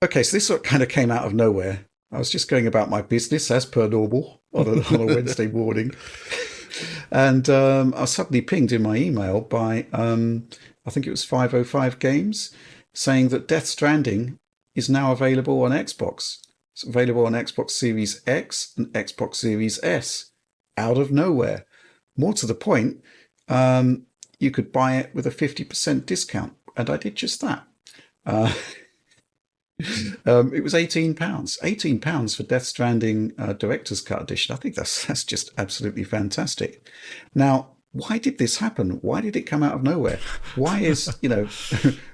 Okay, so this sort of kind of came out of nowhere. I was just going about my business as per normal on a Wednesday morning, and I was suddenly pinged in my email by I think it was 505 Games saying that Death Stranding is now available on Xbox. It's available on Xbox Series X and Xbox Series S. Out of nowhere. More to the point, you could buy it with a 50% discount, and I did just that. Uh, it was £18. £18 for Death Stranding Director's Cut Edition. I think that's just absolutely fantastic. Now, why did this happen? Why did it come out of nowhere? Why is,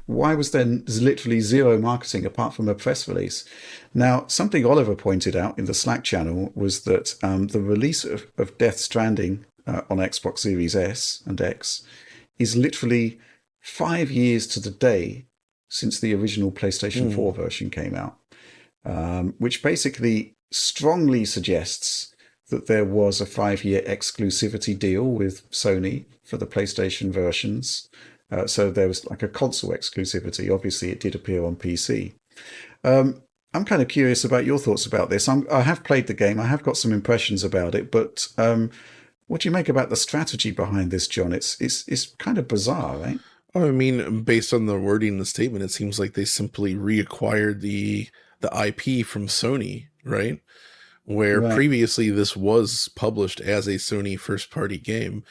why was there literally zero marketing apart from a press release? Now, something Oliver pointed out in the Slack channel was that the release of Death Stranding on Xbox Series S and X is literally 5 years to the day since the original PlayStation 4 version came out, which basically strongly suggests that there was a 5-year exclusivity deal with Sony for the PlayStation versions. So there was like a console exclusivity. Obviously, it did appear on PC. I'm kind of curious about your thoughts about this. I have played the game. I have got some impressions about it, but what do you make about the strategy behind this, John? It's kind of bizarre, right? I mean, based on the wording in the statement, it seems like they simply reacquired the IP from Sony, right? Where Right. previously this was published as a Sony first-party game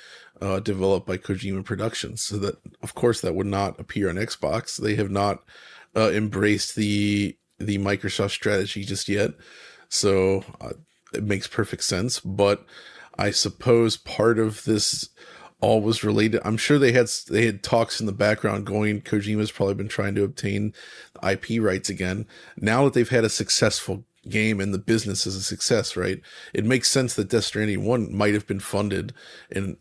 developed by Kojima Productions. So that, of course, that would not appear on Xbox. They have not embraced the Microsoft strategy just yet. So it makes perfect sense. But I suppose part of this all was related. I'm sure they had talks in the background going. Kojima's probably been trying to obtain the IP rights again. Now that they've had a successful game and the business is a success, right? It makes sense that Death Stranding 1 might have been funded, and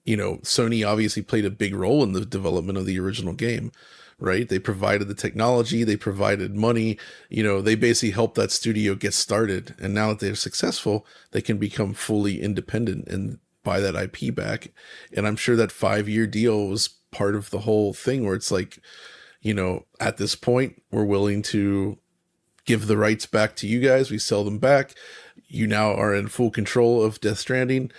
Sony obviously played a big role in the development of the original game, right? They provided the technology, they provided money, they basically helped that studio get started. And now that they're successful, they can become fully independent and buy that IP back. And I'm sure that 5-year deal was part of the whole thing where it's like, at this point, we're willing to give the rights back to you guys. We sell them back. You now are in full control of Death Stranding.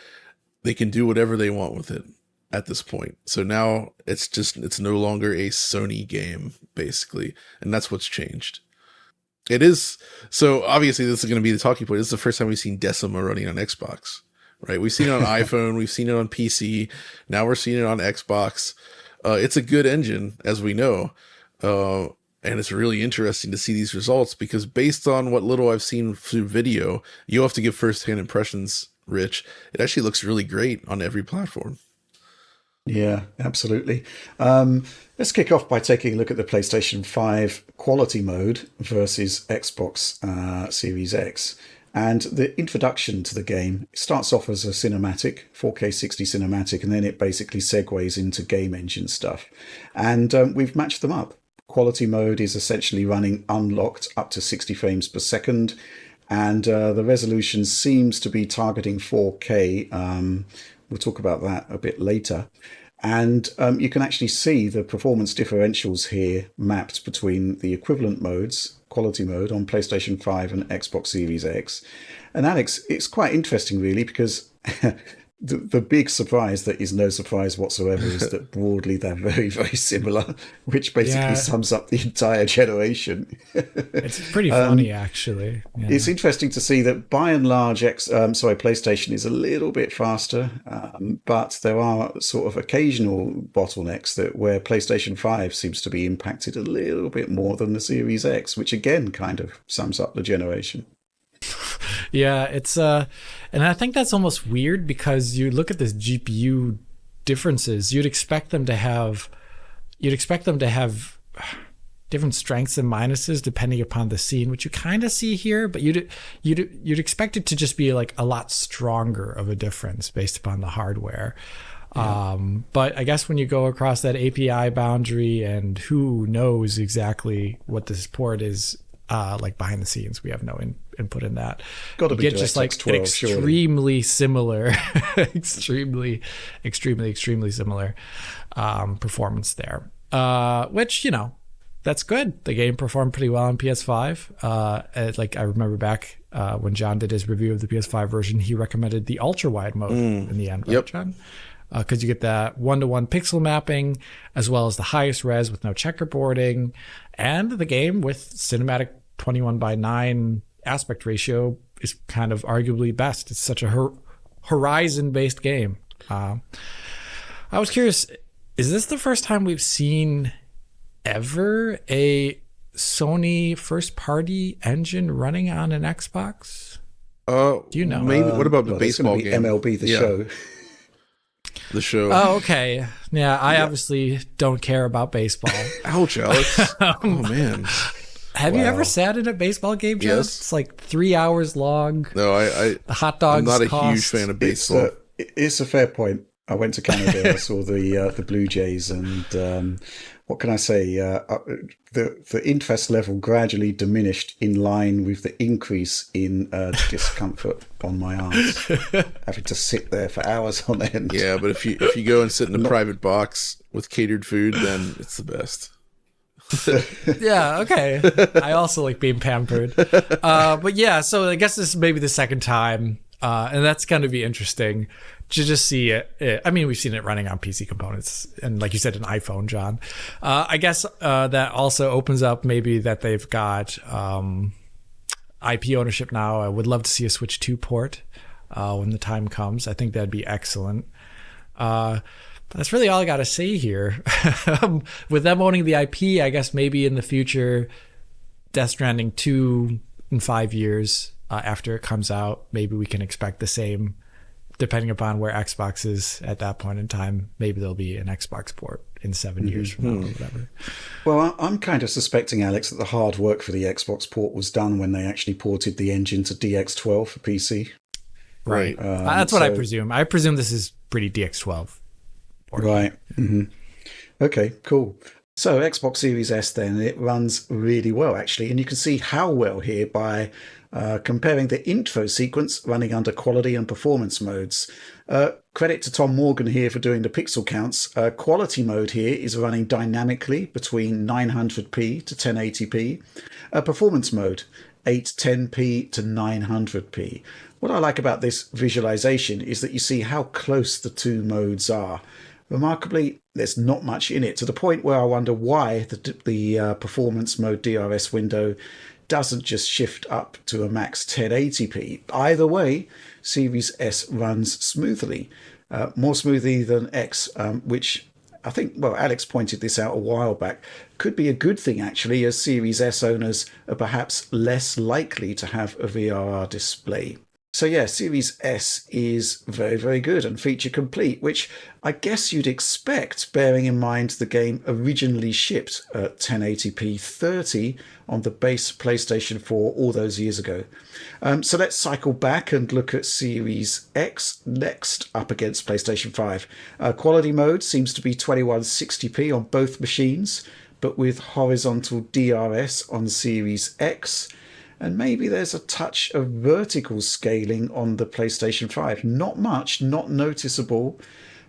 They can do whatever they want with it at this point. So now it's no longer a Sony game, basically. And that's what's changed. It is. So obviously this is going to be the talking point. This is the first time we've seen Decima running on Xbox, right? We've seen it on iPhone. We've seen it on PC. Now we're seeing it on Xbox. It's a good engine, as we know. And it's really interesting to see these results because based on what little I've seen through video, you'll have to give first-hand impressions, Rich. It actually looks really great on every platform. Yeah, absolutely. Let's kick off by taking a look at the PlayStation 5 quality mode versus Xbox Series X. And the introduction to the game starts off as a cinematic, 4K 60 cinematic, and then it basically segues into game engine stuff. And we've matched them up. Quality mode is essentially running unlocked up to 60 frames per second, and the resolution seems to be targeting 4K. We'll talk about that a bit later. And you can actually see the performance differentials here mapped between the equivalent modes, quality mode on PlayStation 5 and Xbox Series X. And Alex, it's quite interesting really because the big surprise that is no surprise whatsoever is that broadly they're very, very similar, which basically Yeah, sums up the entire generation. it's pretty funny actually. It's Yeah. interesting to see that by and large, PlayStation is a little bit faster, but there are sort of occasional bottlenecks that where PlayStation 5 seems to be impacted a little bit more than the Series X, which again kind of sums up the generation. Yeah, it's and I think that's almost weird because you look at this GPU differences, you'd expect them to have different strengths and minuses depending upon the scene, which you kind of see here, but you'd expect it to just be like a lot stronger of a difference based upon the hardware. Yeah. But I guess when you go across that API boundary and who knows exactly what this port is like behind the scenes, we have no input in that. Got to You be get just like DirectX an 12, surely. extremely similar, extremely similar performance there. Which, that's good. The game performed pretty well on PS5. Like I remember back when John did his review of the PS5 version, he recommended the ultra wide mode in the end, right, Yep. John? Because you get that 1-to-1 pixel mapping, as well as the highest res with no checkerboarding, and the game with cinematic 21:9 aspect ratio is kind of arguably best. It's such a horizon-based game. I was curious, is this the first time we've seen ever a Sony first-party engine running on an Xbox? Do you know? Maybe. What about the Well, there's baseball gonna be game? MLB The Show. The show. Oh, okay. Yeah, I obviously don't care about baseball. Ouch, Alex. Oh man. Have you ever sat in a baseball game, Joe? Yes. It's like 3 hours long. No, The hot dogs I'm not a cost. huge fan of It's baseball. it's a fair point. I went to Canada. I saw the Blue Jays, and what can I say? The interest level gradually diminished in line with the increase in discomfort on my arms, having to sit there for hours on end. Yeah, but if you go and sit in a private box with catered food, then it's the best. Yeah, okay. I also like being pampered. But yeah, so I guess this is maybe the second time, and that's going to be interesting to just see it. I mean, we've seen it running on PC components, and like you said, an iPhone, John. I guess that also opens up maybe that they've got IP ownership now. I would love to see a Switch 2 port when the time comes. I think that'd be excellent. That's really all I got to say here. With them owning the IP, I guess maybe in the future, Death Stranding 2 in 5 years after it comes out, maybe we can expect the same, depending upon where Xbox is at that point in time. Maybe there'll be an Xbox port in 7 years from now or whatever. Well, I'm kind of suspecting, Alex, that the hard work for the Xbox port was done when they actually ported the engine to DX12 for PC. Right. That's what I presume. I presume this is pretty DX12. Right. Mm-hmm. Okay, cool. So Xbox Series S then, it runs really well actually, and you can see how well here by comparing the intro sequence running under quality and performance modes. Credit to Tom Morgan here for doing the pixel counts. Quality mode here is running dynamically between 900p to 1080p. Performance mode, 810p to 900p. What I like about this visualization is that you see how close the two modes are. Remarkably, there's not much in it, to the point where I wonder why the performance mode DRS window doesn't just shift up to a max 1080p. Either way, Series S runs smoothly, more smoothly than X, which I think, well, Alex pointed this out a while back, could be a good thing actually, as Series S owners are perhaps less likely to have a VRR display. So yeah, Series S is very, very good and feature complete, which I guess you'd expect, bearing in mind the game originally shipped at 1080p 30 on the base PlayStation 4 all those years ago. So let's cycle back and look at Series X next up against PlayStation 5. Quality mode seems to be 2160p on both machines, but with horizontal DRS on Series X. And maybe there's a touch of vertical scaling on the PlayStation 5. Not much, not noticeable,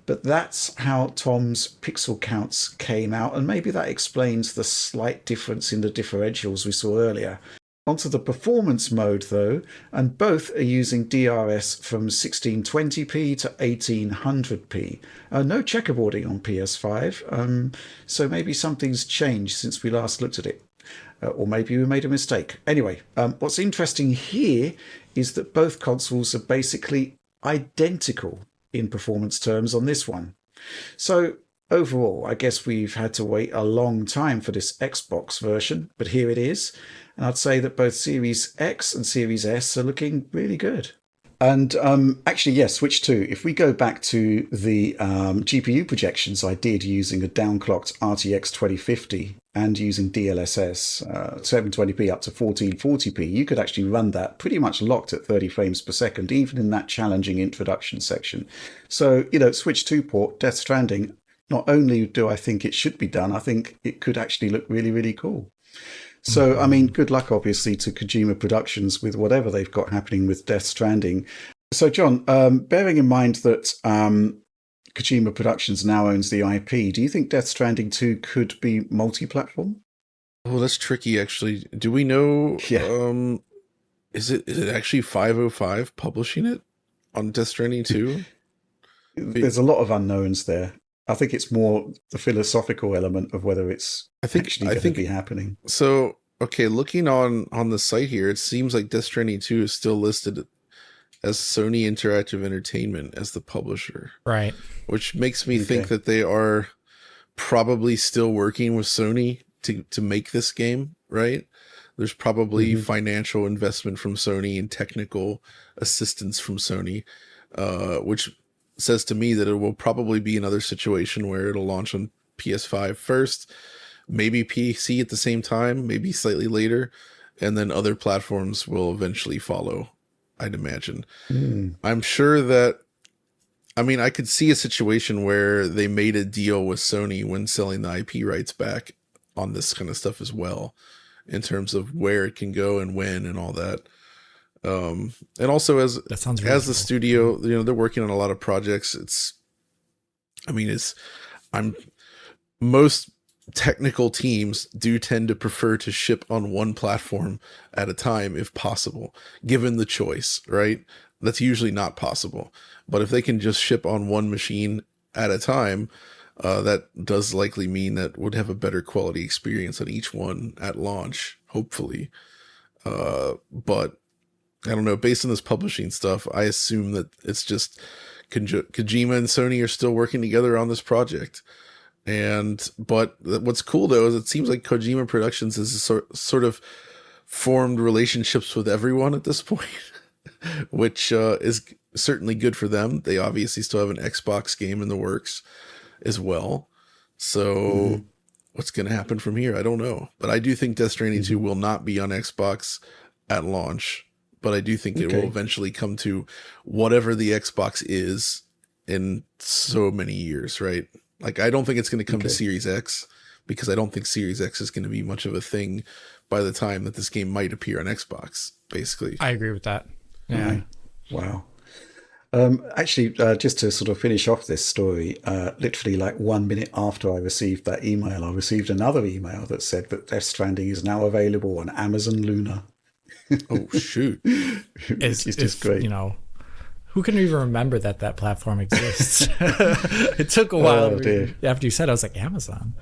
but that's how Tom's pixel counts came out, and maybe that explains the slight difference in the differentials we saw earlier. Onto the performance mode though, and both are using DRS from 1620p to 1800p. No checkerboarding on PS5, so maybe something's changed since we last looked at it. Or maybe we made a mistake. Anyway, what's interesting here is that both consoles are basically identical in performance terms on this one. So overall, I guess we've had to wait a long time for this Xbox version, but here it is. And I'd say that both Series X and Series S are looking really good. And actually, yes, Switch 2. If we go back to the GPU projections I did using a downclocked RTX 2050 and using DLSS 720p up to 1440p, you could actually run that pretty much locked at 30 frames per second, even in that challenging introduction section. So, Switch 2 port, Death Stranding, not only do I think it should be done, I think it could actually look really, really cool. So, I mean, good luck, obviously, to Kojima Productions with whatever they've got happening with Death Stranding. So, John, bearing in mind that Kojima Productions now owns the IP, do you think Death Stranding 2 could be multi-platform? Oh, that's tricky. Actually, do we know? Yeah. Is it actually 505 publishing it on Death Stranding 2? There's a lot of unknowns there. I think it's more the philosophical element of whether it's I think actually I going to think be happening. so. Okay, looking on the site here, it seems like Death Stranding 2 is still listed as Sony Interactive Entertainment as the publisher, Right. which makes me Okay. think that they are probably still working with Sony to make this game, right? There's probably financial investment from Sony and technical assistance from Sony, which says to me that it will probably be another situation where it'll launch on PS5 first, maybe PC at the same time, maybe slightly later, and then other platforms will eventually follow, I'd imagine. I'm sure that, I mean, I could see a situation where they made a deal with Sony when selling the IP rights back on this kind of stuff as well, in terms of where it can go and when and all that. And also That sounds as the reasonable. studio, they're working on a lot of projects. I'm most technical teams do tend to prefer to ship on one platform at a time if possible, given the choice, right? That's usually not possible. But if they can just ship on one machine at a time, that does likely mean that would have a better quality experience on each one at launch, hopefully. But I don't know, based on this publishing stuff, I assume that it's just Kojima and Sony are still working together on this project. But what's cool though is it seems like Kojima Productions has sort of formed relationships with everyone at this point, which is certainly good for them. They obviously still have an Xbox game in the works as well. So what's going to happen from here? I don't know. But I do think Death Stranding 2 will not be on Xbox at launch. But I do think it will eventually come to whatever the Xbox is in so many years, right? Like, I don't think it's going to come to Series X, because I don't think Series X is going to be much of a thing by the time that this game might appear on Xbox, basically. I agree with that. Yeah. Right. Wow. Actually, just to sort of finish off this story, literally like 1 minute after I received that email, I received another email that said that Death Stranding is now available on Amazon Luna. Oh, shoot. It's just great. You know, who can even remember that platform exists? It took a while. Oh, dear. After you said it, I was like, Amazon.